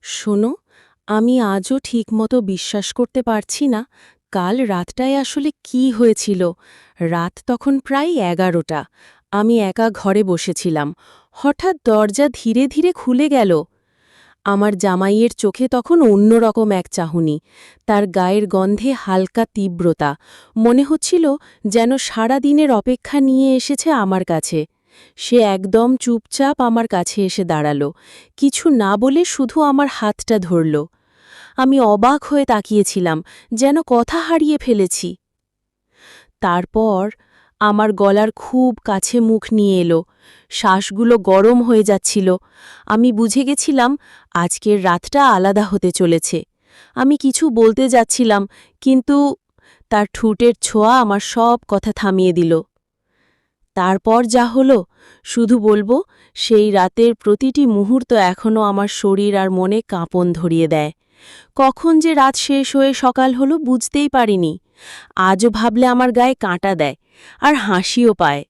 শোনো, আমি আজও ঠিকমতো বিশ্বাস করতে পারছি না কাল রাতটায় আসলে কি হয়েছিল। রাত তখন প্রায় 11টা। আমি একা ঘরে বসেছিলাম। হঠাৎ দরজা ধীরে ধীরে খুলে গেল। আমার জামাইয়ের চোখে তখন অন্যরকম এক চাহনি। তার গায়ের গন্ধে হালকা তীব্রতা। মনে হচ্ছিল যেন সারা দিনের অপেক্ষা নিয়ে এসেছে আমার কাছে। সে একদম চুপচাপ আমার কাছে এসে দাঁড়াল, কিছু না বলে শুধু আমার হাতটা ধরল। আমি অবাক হয়ে তাকিয়েছিলাম, যেন কথা হারিয়ে ফেলেছি। তারপর আমার গলার খুব কাছে মুখ নিয়ে এলো। শ্বাসগুলো গরম হয়ে যাচ্ছিল। আমি বুঝে গেছিলাম আজকের রাতটা আলাদা হতে চলেছে। আমি কিছু বলতে যাচ্ছিলাম, কিন্তু তার ঠোঁটের ছোঁয়া আমার সব কথা থামিয়ে দিল। তারপর যা হলো, শুধু বলবো, সেই রাতের প্রতিটি মুহূর্ত এখনও আমার শরীর আর মনে কাঁপন ধরিয়ে দেয়। কখন যে রাত শেষ হয়ে সকাল হলো বুঝতেই পারিনি। আজও ভাবলে আমার গায়ে কাঁটা দেয়, আর হাসিও পায়।